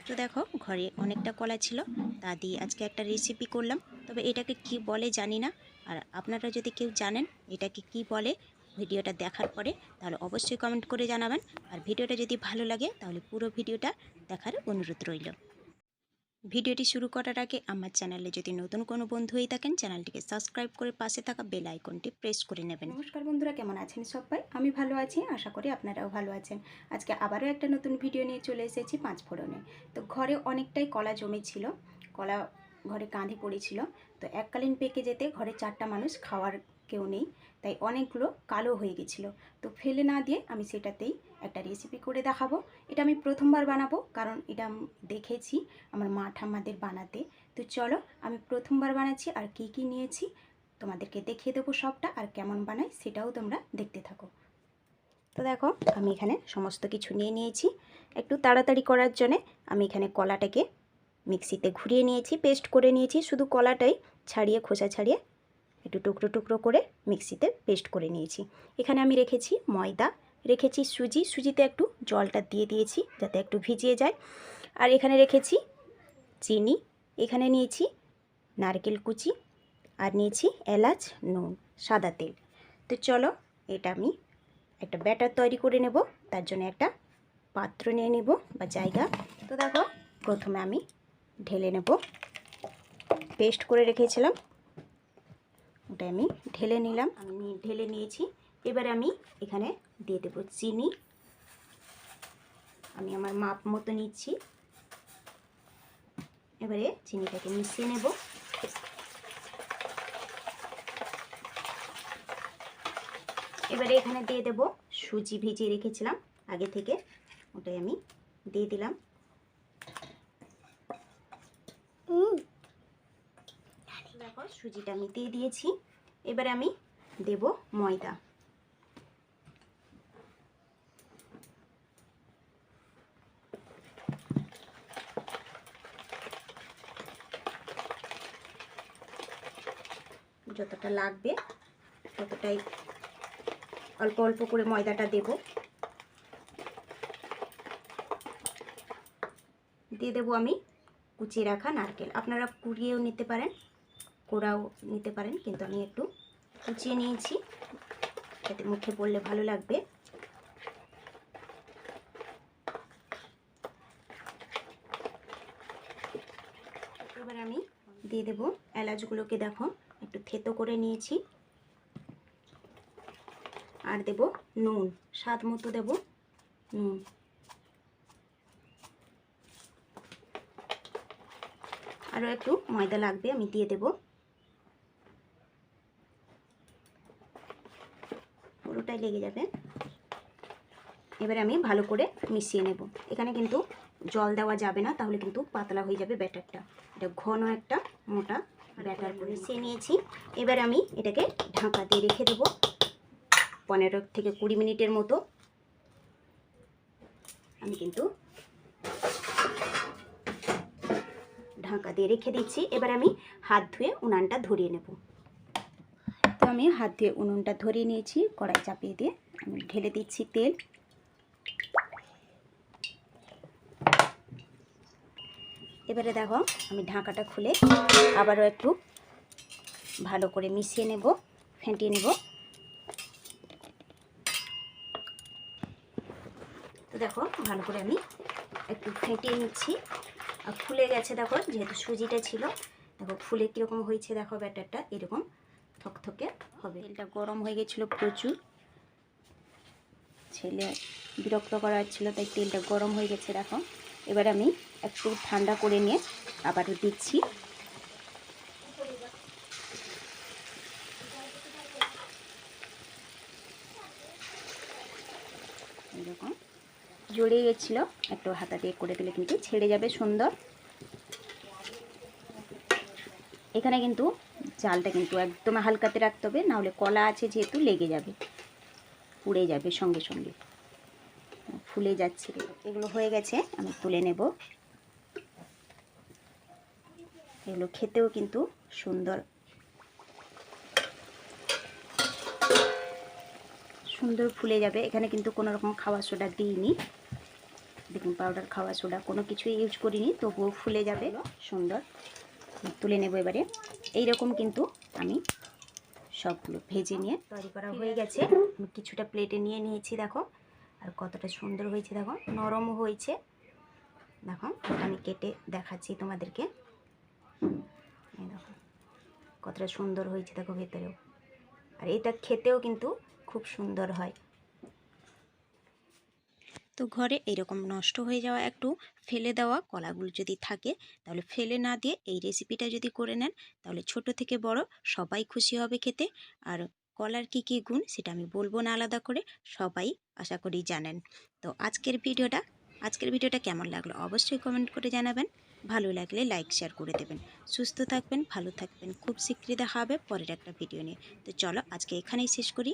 তো দেখো ঘরে অনেকটা কলা ছিল, তা দিয়ে আজকে একটা রেসিপি করলাম। তবে এটাকে কি বলে জানি না, আর আপনারা যদি কেউ জানেন এটাকে কি বলে ভিডিওটা দেখার পরে তাহলে অবশ্যই কমেন্ট করে জানাবেন। আর ভিডিওটা যদি ভালো লাগে তাহলে পুরো ভিডিওটা দেখার অনুরোধ রইল। ভিডিওটি শুরু করার আগে আমার চ্যানেলে যদি নতুন কোনো বন্ধু হয়ে থাকেন চ্যানেলটিকে সাবস্ক্রাইব করে পাশে থাকা বেল আইকনটি প্রেস করে নেবেন। নমস্কার বন্ধুরা, কেমন আছেন সবাই? আমি ভালো আছি, আশা করি আপনারাও ভালো আছেন। আজকে আবারও একটা নতুন ভিডিও নিয়ে চলে এসেছি পাঁচ ফোড়নে। তো ঘরে অনেকটাই কলা জমেছিল, কলা ঘরে কাঁধে পড়েছিল। তো এককালীন পেকে যেতে ঘরে 4টা মানুষ, খাওয়ার কেউ নেই, তাই অনেকগুলো কালো হয়ে গেছিলো। তো ফেলে না দিয়ে আমি সেটাতেই একটা রেসিপি করে দেখাবো। এটা আমি প্রথমবার বানাবো, কারণ এটা দেখেছি আমার মা ঠাম্মাদের বানাতে। তো চলো, আমি প্রথমবার বানাচ্ছি আর কি কি নিয়েছি তোমাদেরকে দেখিয়ে দেবো সবটা, আর কেমন বানাই সেটাও তোমরা দেখতে থাকো। তো দেখো আমি এখানে সমস্ত কিছু নিয়ে নিয়েছি। একটু তাড়াতাড়ি করার জন্যে আমি এখানে কলাটাকে মিক্সিতে ঘুরিয়ে নিয়েছি, পেস্ট করে নিয়েছি। শুধু কলাটাই ছাড়িয়ে, খোসা ছাড়িয়ে একটু টুকরো টুকরো করে মিক্সিতে পেস্ট করে নিয়েছি। এখানে আমি রেখেছি ময়দা, রেখেছি সুজি, সুজিতে একটু জলটা দিয়ে দিয়েছি যাতে একটু ভিজিয়ে যায়। আর এখানে রেখেছি চিনি, এখানে নিয়েছি নারকেল কুচি, আর নিয়েছি এলাচ, নুন, সাদা তেল। তো চলো এটা আমি একটা ব্যাটার তৈরি করে নেব। তার জন্য একটা পাত্র নিয়ে নেব বা জায়গা। তো দেখো প্রথমে আমি ঢেলে নেব, পেস্ট করে রেখেছিলাম ওটা আমি ঢেলে নিলাম। আমি ঢেলে নিয়েছি। এবারে আমি এখানে দিয়ে দেবো চিনি। আমি আমার মাপ মতো নিচ্ছি। এবারে চিনিটাকে মিশিয়ে নেব। এবারে এখানে দিয়ে দেব সুজি ভিজিয়ে রেখেছিলাম আগে থেকে, ওটাই আমি দিয়ে দিলাম। দেখো সুজিটা আমি দিয়ে দিয়েছি। এবারে আমি দেব ময়দা। যতটা লাগবে ততটাই অল্প অল্প করে ময়দাটা দেব। দিয়ে দেবো আমি কুচিয়ে রাখা নারকেল। আপনারা কুড়িয়েও নিতে পারেন, কোড়াও নিতে পারেন, কিন্তু আমি একটু কুচিয়ে নিয়েছি যাতে মুখে পড়লে ভালো লাগবে। এবার আমি দিয়ে দেব এলাচগুলোকে, দেখো একটু থেতো করে নিয়েছি। আর দেব নুন, স্বাদ মতো দেব নুন। আরও একটু ময়দা লাগবে, আমি দিয়ে দেব। পুরোটাই লেগে যাবে। এবারে আমি ভালো করে মিশিয়ে নেব। এখানে কিন্তু জল দেওয়া যাবে না, তাহলে কিন্তু পাতলা হয়ে যাবে ব্যাটারটা। এটা ঘন একটা মোটা ব্যাটার করে মিশিয়ে নিয়েছি। এবারে আমি এটাকে ঢাকা দিয়ে রেখে দেব 15 থেকে 20 মিনিটের মতো। আমি কিন্তু ঢাকা দিয়ে রেখে দিচ্ছি। এবার আমি হাত ধুয়ে উনানটা ধরিয়ে নেব। তো আমি হাত ধুয়ে উনুনটা ধরিয়ে নিয়েছি। কড়াই চাপিয়ে দিয়ে আমি ঢেলে দিচ্ছি তেল। এবারে দেখো আমি ঢাকাটা খুলে আবারও একটু ভালো করে মিশিয়ে নেব, ফেটিয়ে নেব। তো দেখো ভালো করে আমি একটু ফেটিয়ে নিচ্ছি। আর ফুলে গেছে দেখো, যেহেতু সুজিটা ছিল। দেখো ফুলে কীরকম হয়েছে, দেখো ব্যাটারটা এরকম থকথকে হবে। তেলটা গরম হয়ে গেছিলো প্রচুর, ছেলে বিরক্ত করা হচ্ছিলো, তাই তেলটা গরম হয়ে গেছে দেখো। এবার আমি একটু ঠান্ডা করে নিয়ে আবারও দিচ্ছি। এরকম জড়িয়ে গেছিলো, একটু হাতা দিয়ে করে দিলে কিন্তু ছেড়ে যাবে সুন্দর। এখানে কিন্তু জালটা কিন্তু একদম হালকাতে রাখতে হবে, নাহলে কলা আছে যেহেতু লেগে যাবে, পুড়ে যাবে সঙ্গে সঙ্গে। ফুলে যাচ্ছে, এগুলো হয়ে গেছে, আমি তুলে নেব। এগুলো খেতেও কিন্তু সুন্দর সুন্দর ফুলে যাবে। এখানে কিন্তু কোনো রকম খাওয়ার সোডা দিইনি, বেকিং পাউডার, খাওয়া সোডা কোনো কিছুই ইউজ করিনি, তবুও ফুলে যাবে সুন্দর। তুলে নেব এবারে। এইরকম কিন্তু আমি সবগুলো ভেজে নিয়ে তৈরি করা হয়ে গেছে। আমি কিছুটা প্লেটে নিয়ে নিয়েছি, দেখো আর কতটা সুন্দর হয়েছে, দেখো নরমও হয়েছে। দেখো এটা আমি কেটে দেখাচ্ছি তোমাদেরকে, এই দেখো কতটা সুন্দর হয়েছে, দেখো ভেতরেও। আর এটা খেতেও কিন্তু খুব সুন্দর হয়। তো ঘরে এরকম নষ্ট হয়ে যাওয়া একটু ফেলে দেওয়া কলাগুলো যদি থাকে, তাহলে ফেলে না দিয়ে এই রেসিপিটা যদি করে নেন, তাহলে ছোট থেকে বড় সবাই খুশি হবে খেতে। আর কলার কী কী গুণ সেটা আমি বলবো না আলাদা করে, সবাই আশা করি জানেন। তো আজকের ভিডিওটা কেমন লাগলো অবশ্যই কমেন্ট করে জানাবেন। ভালো লাগলে লাইক শেয়ার করে দেবেন। সুস্থ থাকবেন, ভালো থাকবেন। খুব শীঘ্রই দেখা হবে পরের একটা ভিডিও নিয়ে। তো চলো আজকে এখানেই শেষ করি।